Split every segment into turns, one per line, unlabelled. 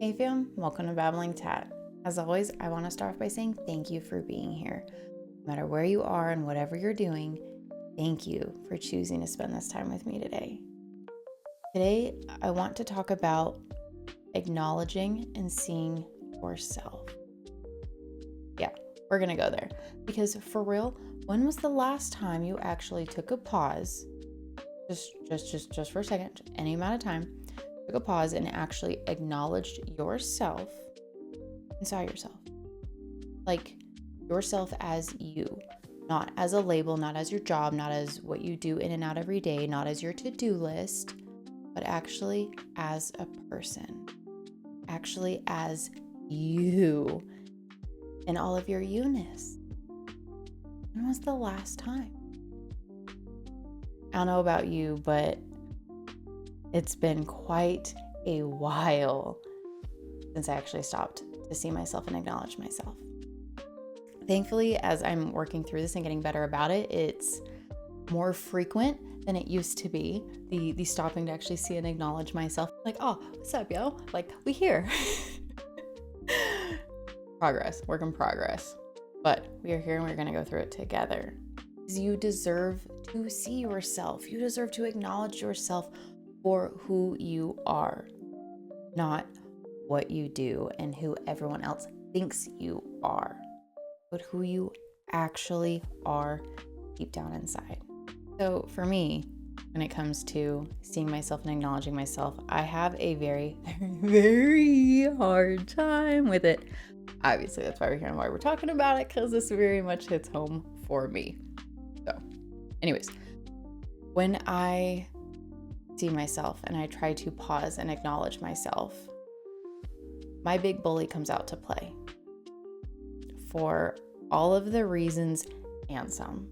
Hey fam, welcome to Babbling Tat. As always, I want to start off by saying thank you for being here. No matter where you are and whatever you're doing, thank you for choosing to spend this time with me today. Today, I want to talk about acknowledging and seeing yourself. Yeah, we're going to go there. Because for real, when was the last time you actually took a pause, just for a second, any amount of time, took a pause and actually acknowledged yourself and saw yourself? Like yourself as you, not as a label, not as your job, not as what you do in and out every day, not as your to-do list, but actually as a person, actually as you and all of your you-ness. When was the last time? I don't know about you, but it's been quite a while since I actually stopped to see myself and acknowledge myself. Thankfully, as I'm working through this and getting better about it, it's more frequent than it used to be. The stopping to actually see and acknowledge myself. Like, oh, what's up, yo? Like, we here. Progress, work in progress. But we are here and we're going to go through it together. Because you deserve to see yourself. You deserve to acknowledge yourself for who you are, not what you do and who everyone else thinks you are, but who you actually are deep down inside. So for me, when it comes to seeing myself and acknowledging myself, I have a very, very hard time with it. Obviously, that's why we're here and why we're talking about it, because this very much hits home for me. So anyways, when I see myself and I try to pause and acknowledge myself, my big bully comes out to play for all of the reasons and some.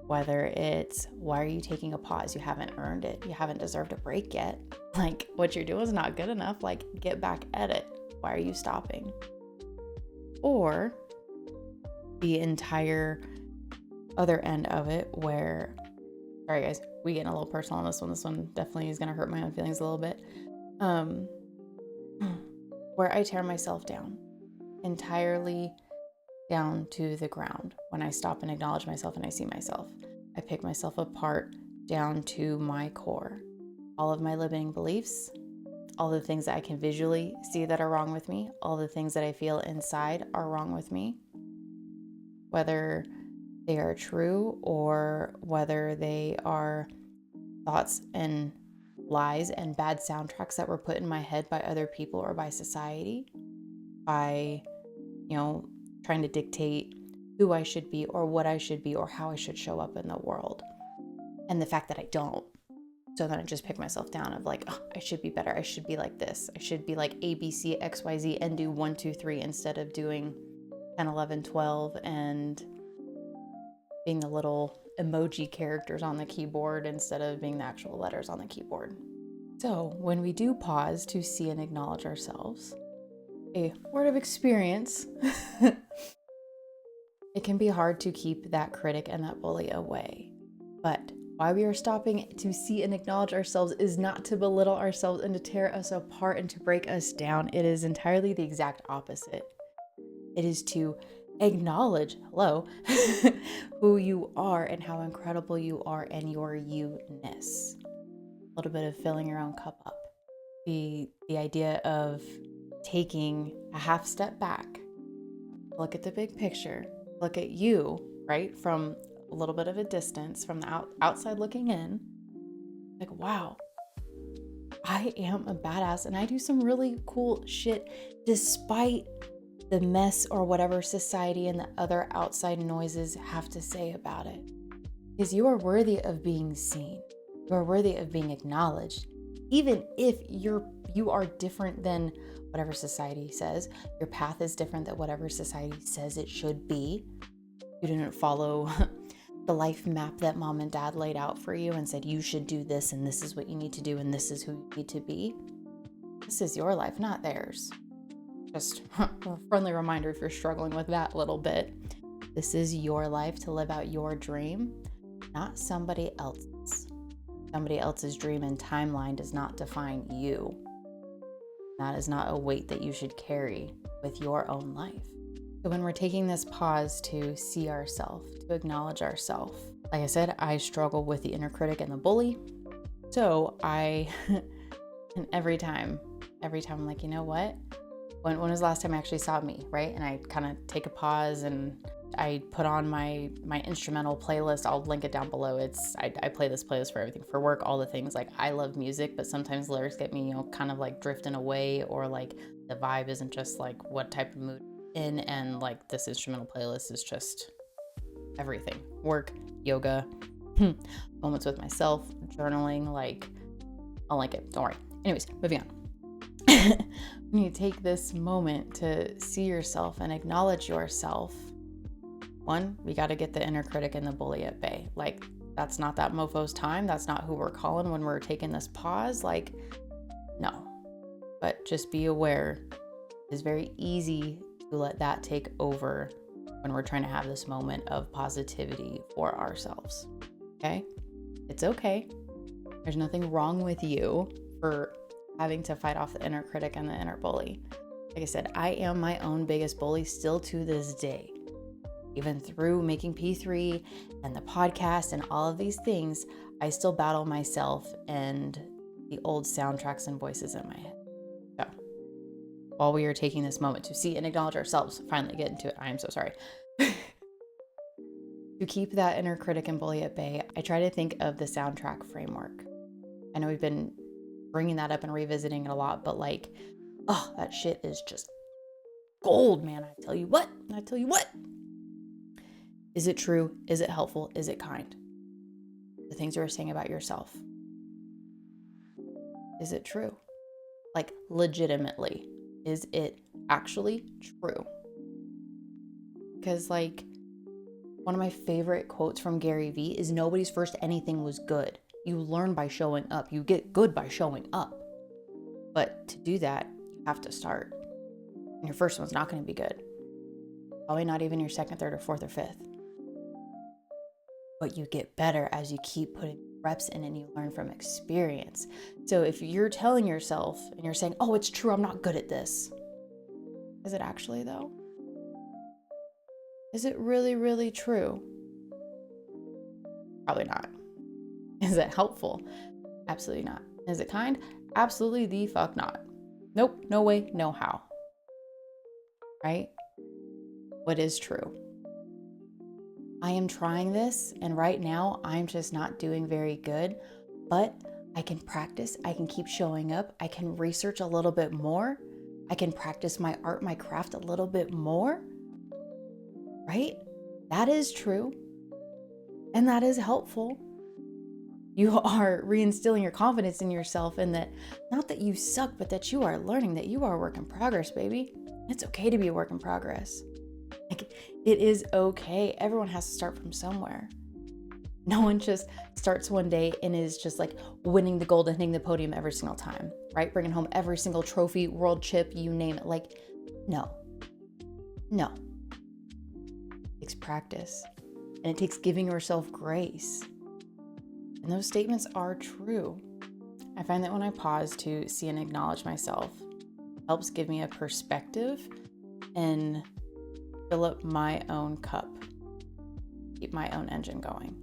Whether it's, why are you taking a pause? You haven't earned it. You haven't deserved a break yet. Like, what you're doing is not good enough. Like, get back at it. Why are you stopping? Or the entire other end of it where, sorry guys, we getting a little personal on this one. This one definitely is going to hurt my own feelings a little bit. Where I tear myself down, entirely down to the ground. When I stop and acknowledge myself and I see myself, I pick myself apart down to my core. All of my limiting beliefs, all the things that I can visually see that are wrong with me, all the things that I feel inside are wrong with me, whether they are true or whether they are thoughts and lies and bad soundtracks that were put in my head by other people or by society, by, trying to dictate who I should be or what I should be or how I should show up in the world. And the fact that I don't. So then I just pick myself down of like, oh, I should be better. I should be like this. I should be like A, B, C, X, Y, Z and do 1, 2, 3 instead of doing 10, 11, 12 and being the little emoji characters on the keyboard instead of being the actual letters on the keyboard. So when we do pause to see and acknowledge ourselves, a word of experience, it can be hard to keep that critic and that bully away. But why we are stopping to see and acknowledge ourselves is not to belittle ourselves and to tear us apart and to break us down. It is entirely the exact opposite. It is to acknowledge, who you are and how incredible you are and your you-ness. A little bit of filling your own cup up. The idea of taking a half step back, look at the big picture, look at you, right? From a little bit of a distance, from the outside looking in, like, wow, I am a badass and I do some really cool shit despite the mess or whatever society and the other outside noises have to say about it. Because you are worthy of being seen. You are worthy of being acknowledged. Even if you are different than whatever society says, your path is different than whatever society says it should be. You didn't follow the life map that mom and dad laid out for you and said you should do this and this is what you need to do and this is who you need to be. This is your life, not theirs. Just a friendly reminder if you're struggling with that little bit. This is your life to live out your dream, not somebody else's. Somebody else's dream and timeline does not define you. That is not a weight that you should carry with your own life. So when we're taking this pause to see ourselves, to acknowledge ourselves, like I said, I struggle with the inner critic and the bully. So and every time I'm like, you know what? When was the last time I actually saw me, right? And I kind of take a pause and I put on my instrumental playlist. I'll link it down below. I play this playlist for everything, for work, all the things. Like, I love music, but sometimes lyrics get me, kind of like drifting away, or like the vibe isn't just like what type of mood I'm in. And like, this instrumental playlist is just everything. Work, yoga, moments with myself, journaling, like, I'll link it. Don't worry. Anyways, moving on. When you take this moment to see yourself and acknowledge yourself, one, we got to get the inner critic and the bully at bay. Like, that's not that mofo's time. That's not who we're calling when we're taking this pause. Like, no. But just be aware, it's very easy to let that take over when we're trying to have this moment of positivity for ourselves. Okay? It's okay. There's nothing wrong with you for having to fight off the inner critic and the inner bully. Like I said, I am my own biggest bully still to this day. Even through making P3 and the podcast and all of these things, I still battle myself and the old soundtracks and voices in my head. So, while we are taking this moment to see and acknowledge ourselves, finally get into it, I am so sorry. To keep that inner critic and bully at bay, I try to think of the soundtrack framework. I know we've been bringing that up and revisiting it a lot, but like, oh, that shit is just gold, man. I tell you what. Is it true? Is it helpful? Is it kind? The things you were saying about yourself. Is it true? Like, legitimately, is it actually true? Because like, one of my favorite quotes from Gary Vee is, nobody's first anything was good. You learn by showing up. You get good by showing up. But to do that, you have to start. And your first one's not going to be good. Probably not even your second, third, or fourth, or fifth. But you get better as you keep putting reps in and you learn from experience. So if you're telling yourself and you're saying, oh, it's true, I'm not good at this. Is it actually though? Is it really, really true? Probably not. Is it helpful? Absolutely not. Is it kind? Absolutely the fuck not. Nope, no way, no how. Right? What is true? I am trying this, and right now I'm just not doing very good, but I can practice. I can keep showing up. I can research a little bit more. I can practice my art, my craft a little bit more. Right? That is true. And that is helpful. You are reinstilling your confidence in yourself, and that not that you suck, but that you are learning, that you are a work in progress, baby. It's okay to be a work in progress. Like, it is okay. Everyone has to start from somewhere. No one just starts one day and is just like winning the gold and hitting the podium every single time, right? Bringing home every single trophy, world chip, you name it. Like, no. It takes practice, and it takes giving yourself grace. And those statements are true. I find that when I pause to see and acknowledge myself, it helps give me a perspective and fill up my own cup, keep my own engine going.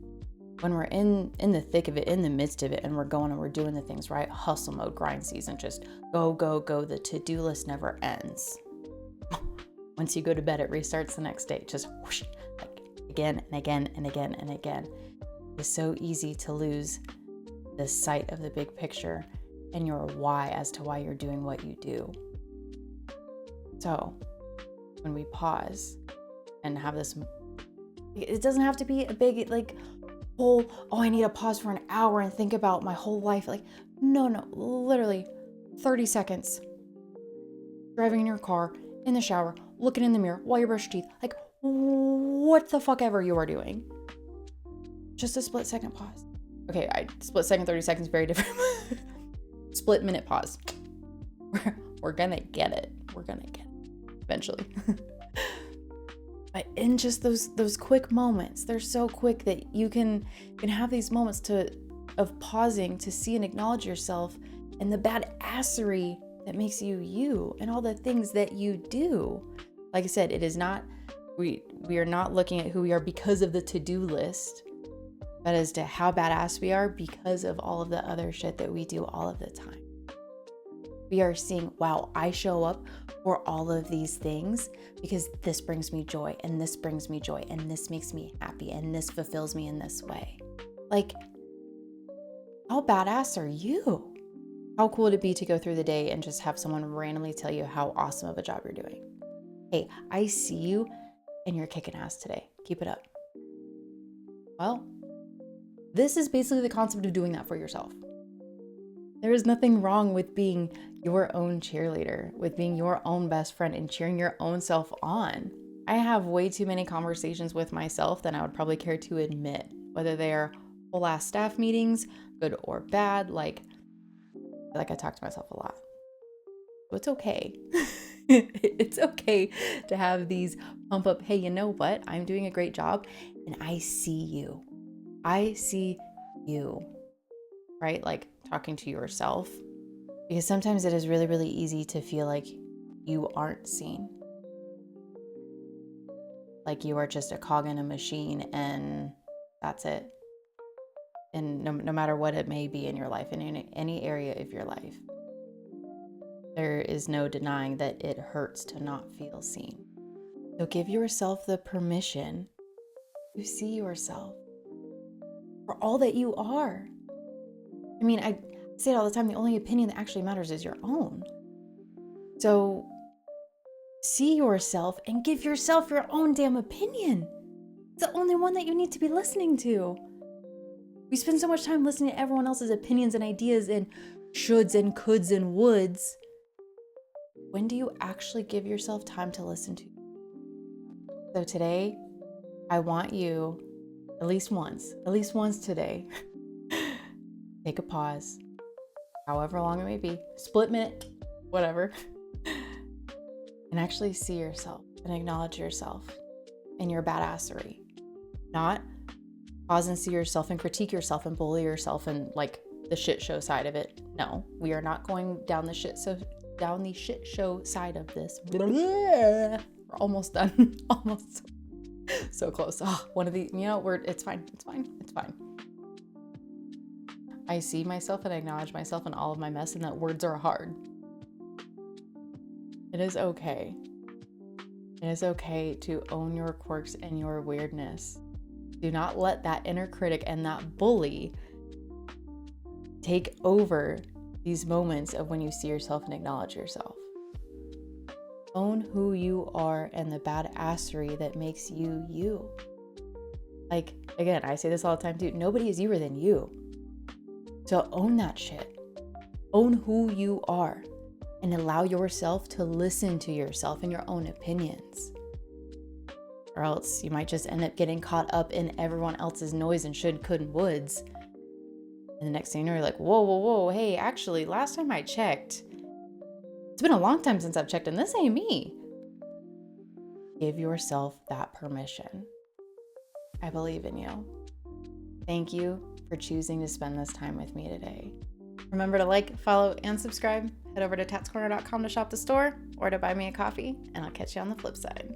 When we're in the thick of it, in the midst of it, and we're going and we're doing the things, right? Hustle mode, grind season, just go, go, go. The to-do list never ends. Once you go to bed, it restarts the next day. Just whoosh, like again and again and again and again. It's so easy to lose the sight of the big picture and your why as to why you're doing what you do. So when we pause and have this, it doesn't have to be a big, like, whole, oh, I need to pause for an hour and think about my whole life. Like, no, literally 30 seconds. Driving in your car, in the shower, looking in the mirror while you brush your teeth. Like, what the fuck ever you are doing. Just a split second pause. Okay, split second, 30 seconds, very different. Split minute pause. We're gonna get it. We're gonna get it eventually. But in just those quick moments, they're so quick that you can have these moments of pausing to see and acknowledge yourself, and the badassery that makes you you and all the things that you do. Like I said, it is not, we are not looking at who we are because of the to-do list, but as to how badass we are because of all of the other shit that we do all of the time. We are seeing, wow, I show up for all of these things because this brings me joy, and this brings me joy, and this makes me happy, and this fulfills me in this way. Like, how badass are you? How cool would it be to go through the day and just have someone randomly tell you how awesome of a job you're doing? Hey, I see you and you're kicking ass today. Keep it up. Well, this is basically the concept of doing that for yourself. There is nothing wrong with being your own cheerleader, with being your own best friend and cheering your own self on. I have way too many conversations with myself than I would probably care to admit, whether they are whole ass staff meetings, good or bad. Like I talk to myself a lot. So it's okay. It's okay to have these pump up, hey, you know what? I'm doing a great job and I see you. I see you, right? Like talking to yourself, because sometimes it is really, really easy to feel like you aren't seen. Like you are just a cog in a machine and that's it. And no matter what it may be in your life, in any area of your life, there is no denying that it hurts to not feel seen. So give yourself the permission to see yourself for all that you are. I mean, I say it all the time, the only opinion that actually matters is your own. So see yourself and give yourself your own damn opinion. It's the only one that you need to be listening to. We spend so much time listening to everyone else's opinions and ideas and shoulds and coulds and woulds. When do you actually give yourself time to listen to? So today, I want you, at least once today, take a pause, however long it may be, split minute, whatever, and actually see yourself and acknowledge yourself and your badassery. Not pause and see yourself and critique yourself and bully yourself and like the shit show side of it. No, we are not going down the shit show side of this. We're almost done. Almost so close. Oh, one of the, it's fine. I see myself and acknowledge myself and all of my mess, and that words are hard. It is okay. It is okay to own your quirks and your weirdness. Do not let that inner critic and that bully take over these moments of when you see yourself and acknowledge yourself. Own who you are and the badassery that makes you you. Like, again, I say this all the time too. Nobody is youer than you. So own that shit. Own who you are and allow yourself to listen to yourself and your own opinions. Or else you might just end up getting caught up in everyone else's noise and should, could, and woulds. And the next thing you're like, whoa, hey, actually, last time I checked, it's been a long time since I've checked and this ain't me. Give yourself that permission. I believe in you. Thank you for choosing to spend this time with me today. Remember to like, follow, and subscribe. Head over to tatscorner.com to shop the store or to buy me a coffee, and I'll catch you on the flip side.